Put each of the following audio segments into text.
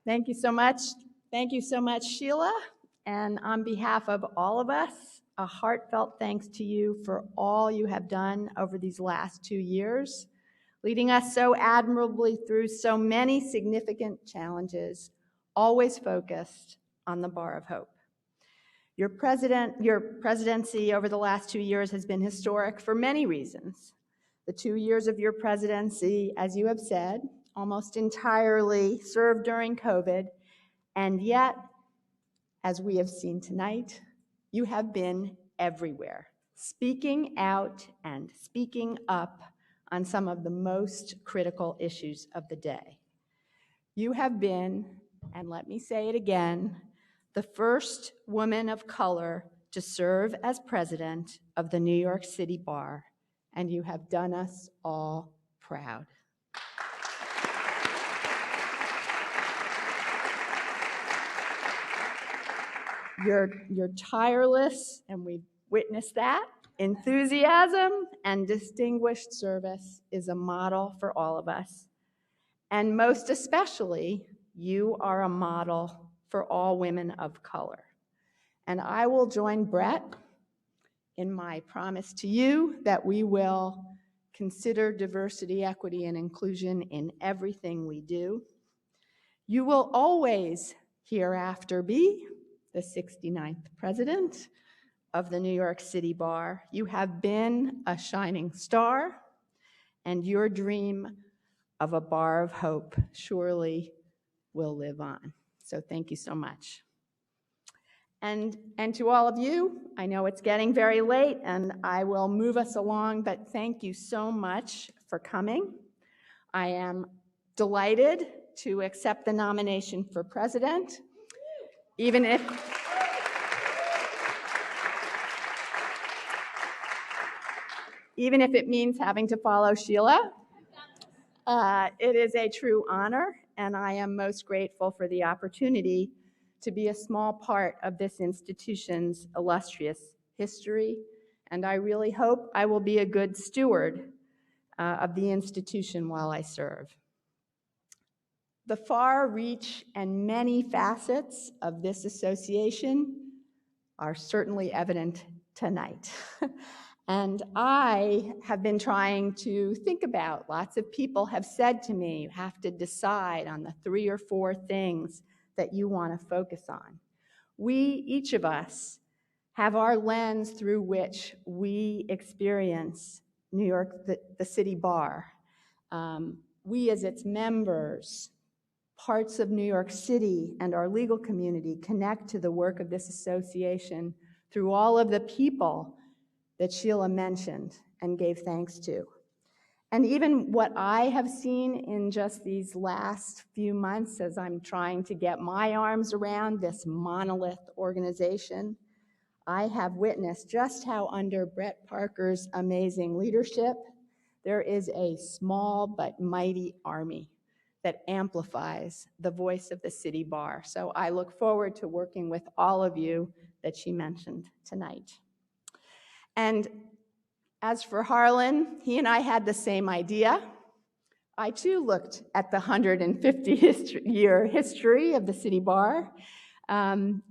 Thank you so much. Thank you so much, Sheila. And on behalf of all of us, a heartfelt thanks to you for all you have done over these last 2 years, leading us so admirably through so many significant challenges, always focused on the bar of hope. Your presidency over the last 2 years has been historic for many reasons. The 2 years of your presidency, as you have said, almost entirely served during COVID, and yet, as we have seen tonight, you have been everywhere, speaking out and speaking up on some of the most critical issues of the day. You have been, and let me say it again, the first woman of color to serve as president of the New York City Bar, and you have done us all proud. Your tireless, and we've witnessed that, enthusiasm and distinguished service is a model for all of us. And most especially, you are a model for all women of color. And I will join Brett in my promise to you that we will consider diversity, equity, and inclusion in everything we do. You will always hereafter be the 69th president of the New York City Bar. You have been a shining star, and your dream of a bar of hope surely will live on. So thank you so much. And to all of you, I know it's getting very late and I will move us along, but thank you so much for coming. I am delighted to accept the nomination for president, even if it means having to follow Sheila. It is a true honor, and I am most grateful for the opportunity to be a small part of this institution's illustrious history, and I really hope I will be a good steward of the institution while I serve. The far reach and many facets of this association are certainly evident tonight. And I have been trying to think about, lots of people have said to me, you have to decide on the 3 or 4 things that you want to focus on. We, each of us, have our lens through which we experience New York, the City Bar. We as its members, parts of New York City and our legal community connect to the work of this association through all of the people that Sheila mentioned and gave thanks to. And even what I have seen in just these last few months as I'm trying to get my arms around this monolith organization, I have witnessed just how under Brett Parker's amazing leadership, there is a small but mighty army that amplifies the voice of the City Bar. So I look forward to working with all of you that she mentioned tonight. And as for Harlan, he and I had the same idea. I too looked at the 150-year history of the City Bar and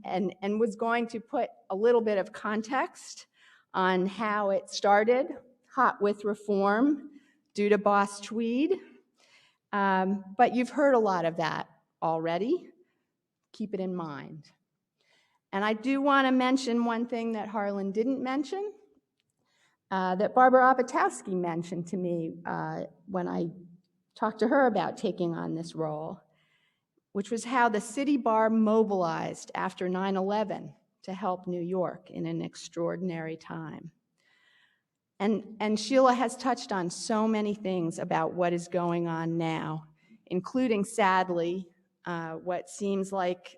was going to put a little bit of context on how it started, hot with reform due to Boss Tweed. But you've heard a lot of that already. Keep it in mind. And I do want to mention one thing that Harlan didn't mention, that Barbara Opatowski mentioned to me when I talked to her about taking on this role, which was how the City Bar mobilized after 9/11 to help New York in an extraordinary time. And Sheila has touched on so many things about what is going on now, including, sadly, what seems like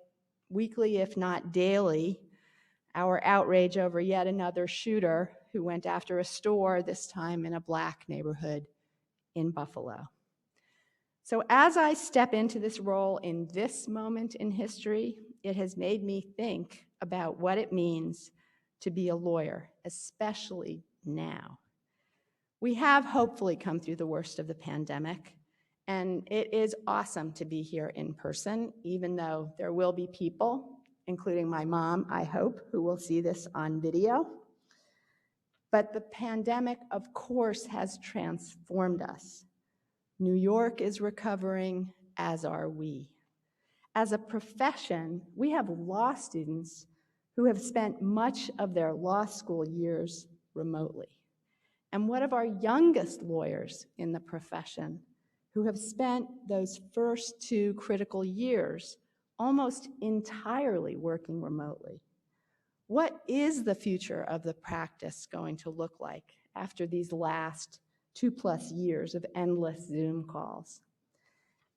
weekly, if not daily, our outrage over yet another shooter who went after a store, this time in a Black neighborhood in Buffalo. So as I step into this role in this moment in history, it has made me think about what it means to be a lawyer, especially now. We have hopefully come through the worst of the pandemic, And it is awesome to be here in person, even though there will be people, including my mom, I hope, who will see this on video. But the pandemic, of course, has transformed us. New York is recovering, as are we. As a profession, we have law students who have spent much of their law school years remotely. And what of our youngest lawyers in the profession who have spent those first 2 critical years almost entirely working remotely? What is the future of the practice going to look like after these last 2+ years of endless Zoom calls?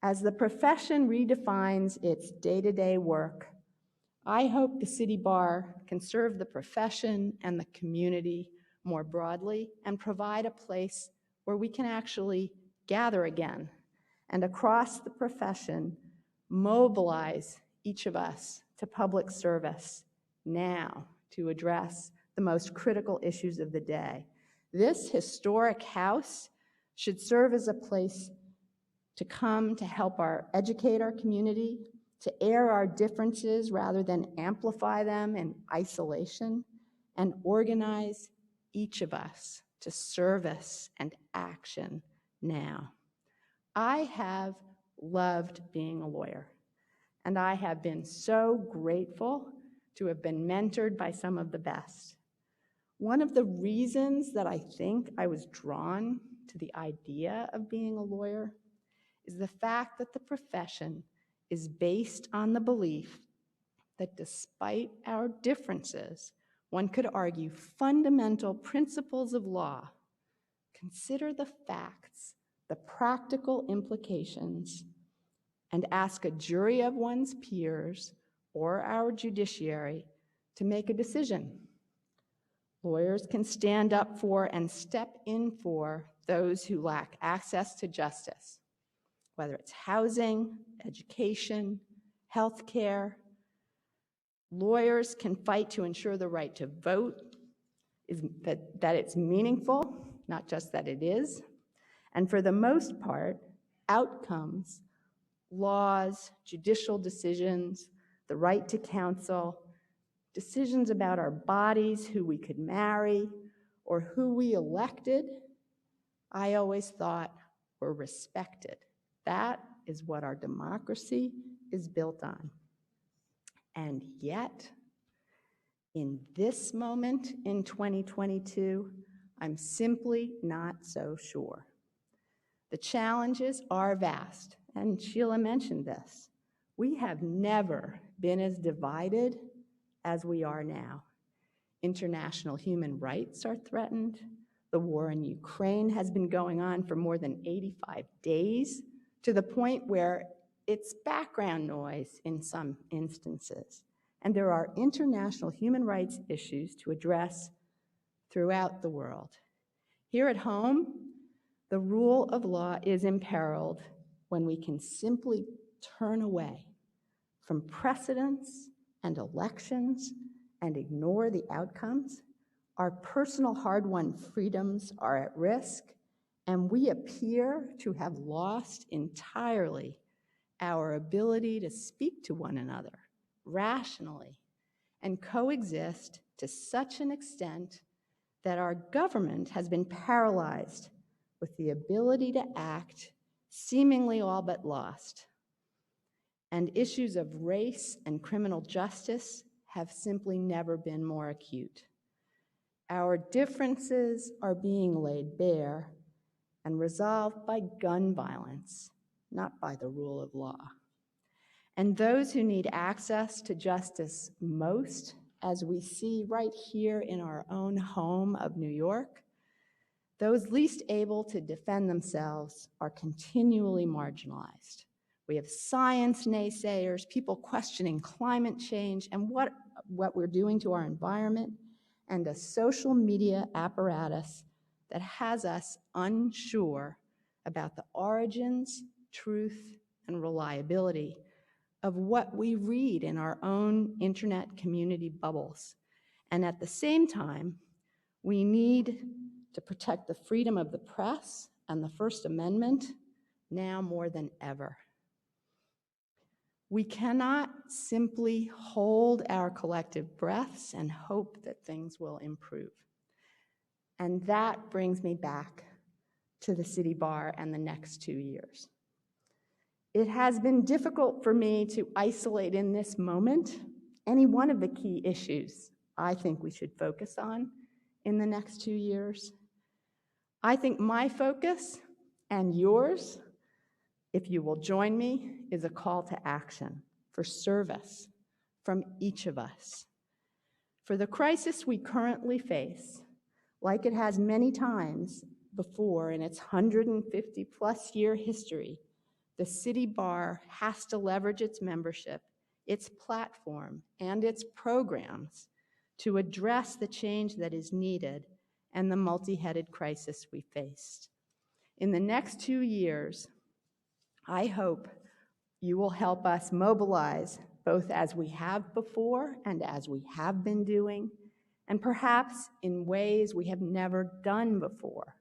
As the profession redefines its day-to-day work, I hope the City Bar can serve the profession and the community more broadly and provide a place where we can actually gather again and across the profession mobilize each of us to public service now to address the most critical issues of the day. This historic house should serve as a place to come to help educate our community, to air our differences rather than amplify them in isolation, and organize each of us to service and action now. I have loved being a lawyer, and I have been so grateful to have been mentored by some of the best. One of the reasons that I think I was drawn to the idea of being a lawyer is the fact that the profession is based on the belief that despite our differences, one could argue fundamental principles of law, consider the facts, the practical implications, and ask a jury of one's peers or our judiciary to make a decision. Lawyers can stand up for and step in for those who lack access to justice, whether it's housing, education, healthcare. Lawyers can fight to ensure the right to vote, that it's meaningful, not just that it is. And for the most part, outcomes, laws, judicial decisions, the right to counsel, decisions about our bodies, who we could marry, or who we elected, I always thought were respected. That is what our democracy is built on. And yet, in this moment in 2022, I'm simply not so sure. The challenges are vast, and Sheila mentioned this. We have never been as divided as we are now. International human rights are threatened. The war in Ukraine has been going on for more than 85 days, to the point where it's background noise in some instances. And there are international human rights issues to address throughout the world. Here at home, the rule of law is imperiled when we can simply turn away from precedents and elections and ignore the outcomes. Our personal hard-won freedoms are at risk, and we appear to have lost entirely our ability to speak to one another rationally and coexist to such an extent that our government has been paralyzed with the ability to act, seemingly all but lost. And issues of race and criminal justice have simply never been more acute. Our differences are being laid bare and resolved by gun violence, not by the rule of law. And those who need access to justice most, as we see right here in our own home of New York, those least able to defend themselves are continually marginalized. We have science naysayers, people questioning climate change and what we're doing to our environment, and a social media apparatus that has us unsure about the origins, truth, and reliability of what we read in our own internet community bubbles. And at the same time, we need to protect the freedom of the press and the First Amendment now more than ever. We cannot simply hold our collective breaths and hope that things will improve. And that brings me back to the city bar and the next 2 years. It has been difficult for me to isolate in this moment any one of the key issues I think we should focus on in the next 2 years. I think my focus and yours, if you will join me, is a call to action for service from each of us. For the crisis we currently face, like it has many times before in its 150-plus year history, the city bar has to leverage its membership, its platform, and its programs to address the change that is needed and the multi-headed crisis we faced. In the next 2 years, I hope you will help us mobilize both as we have before and as we have been doing, and perhaps in ways we have never done before.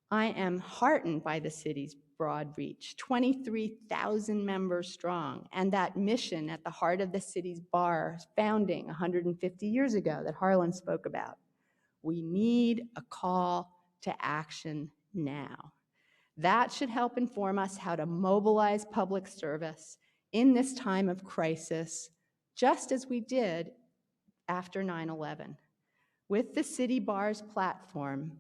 I am heartened by the city's broad reach, 23,000 members strong, and that mission at the heart of the city's bar founding 150 years ago that Harlan spoke about. We need a call to action now. That should help inform us how to mobilize public service in this time of crisis, just as we did after 9/11. With the city bar's platform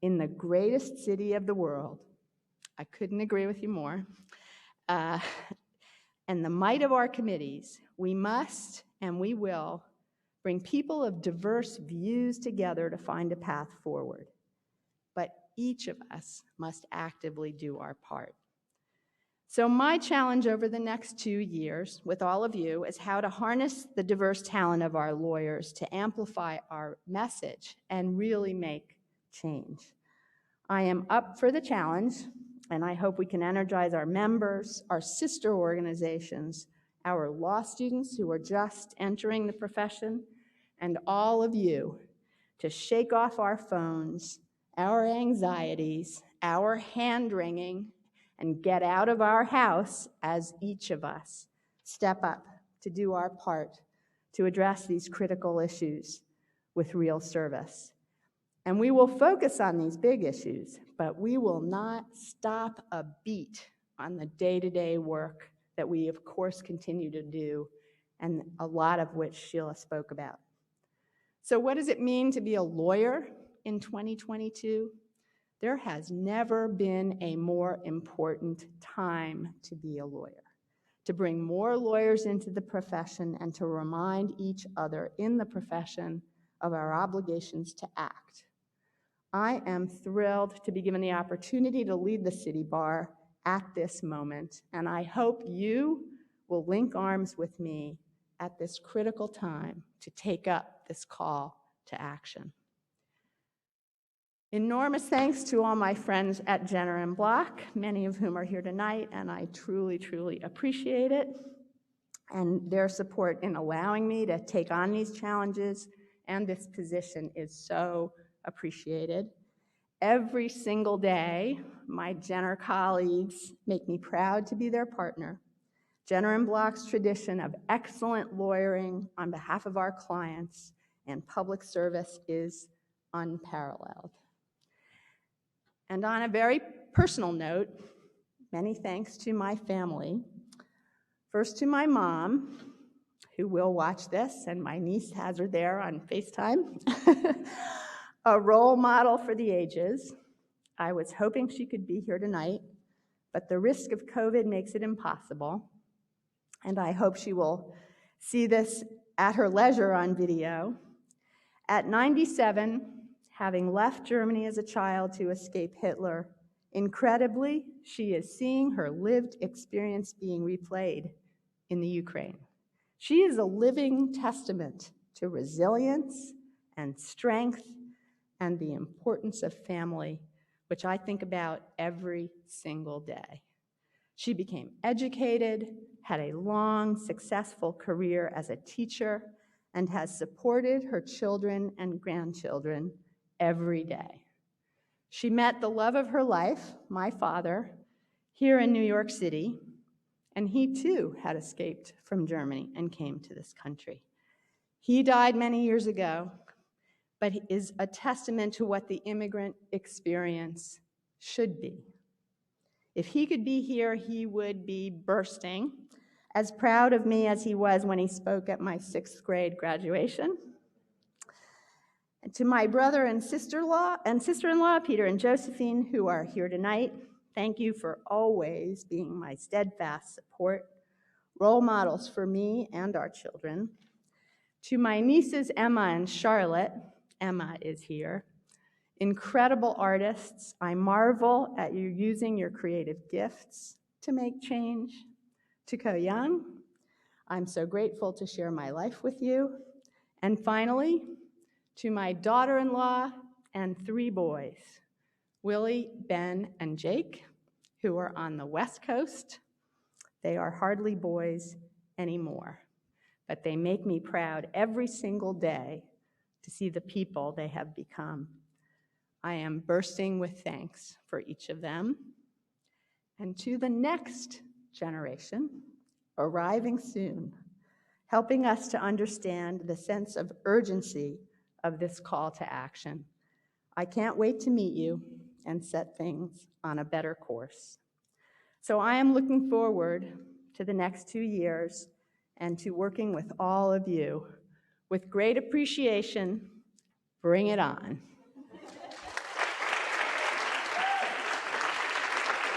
in the greatest city of the world, I couldn't agree with you more, and the might of our committees, we must and we will bring people of diverse views together to find a path forward. But each of us must actively do our part. So my challenge over the next 2 years with all of you is how to harness the diverse talent of our lawyers to amplify our message and really make change. I am up for the challenge, and I hope we can energize our members, our sister organizations, our law students who are just entering the profession, and all of you to shake off our phones, our anxieties, our hand-wringing, and get out of our house as each of us step up to do our part to address these critical issues with real service. And we will focus on these big issues, but we will not stop a beat on the day-to-day work that we, of course, continue to do, and a lot of which Sheila spoke about. So what does it mean to be a lawyer in 2022? There has never been a more important time to be a lawyer, to bring more lawyers into the profession and to remind each other in the profession of our obligations to act. I am thrilled to be given the opportunity to lead the city bar at this moment, and I hope you will link arms with me at this critical time to take up this call to action. Enormous thanks to all my friends at Jenner & Block, many of whom are here tonight, and I truly, truly appreciate it, and their support in allowing me to take on these challenges and this position is so appreciated. Every single day, my Jenner colleagues make me proud to be their partner. Jenner & Block's tradition of excellent lawyering on behalf of our clients and public service is unparalleled. And on a very personal note, many thanks to my family. First to my mom, who will watch this, and my niece has her there on FaceTime. A role model for the ages. I was hoping she could be here tonight, but the risk of COVID makes it impossible. And I hope she will see this at her leisure on video. At 97, having left Germany as a child to escape Hitler, incredibly, she is seeing her lived experience being replayed in the Ukraine. She is a living testament to resilience and strength and the importance of family, which I think about every single day. She became educated, had a long, successful career as a teacher, and has supported her children and grandchildren every day. She met the love of her life, my father. here in New York City, and he too had escaped from Germany and came to this country. He died many years ago, but is a testament to what the immigrant experience should be. If he could be here, he would be bursting, as proud of me as he was when he spoke at my 6th grade graduation. And to my brother and sister-in-law, Peter and Josephine, who are here tonight, thank you for always being my steadfast support, role models for me and our children. To my nieces, Emma and Charlotte, Emma is here, incredible artists, I marvel at you using your creative gifts to make change. To Ko-Young, I'm so grateful to share my life with you. And finally, to my daughter-in-law and 3 boys, Willie, Ben, and Jake, who are on the West Coast. They are hardly boys anymore, but they make me proud every single day to see the people they have become. I am bursting with thanks for each of them. And to the next generation, arriving soon, helping us to understand the sense of urgency of this call to action. I can't wait to meet you and set things on a better course. So I am looking forward to the next 2 years and to working with all of you. With great appreciation, bring it on.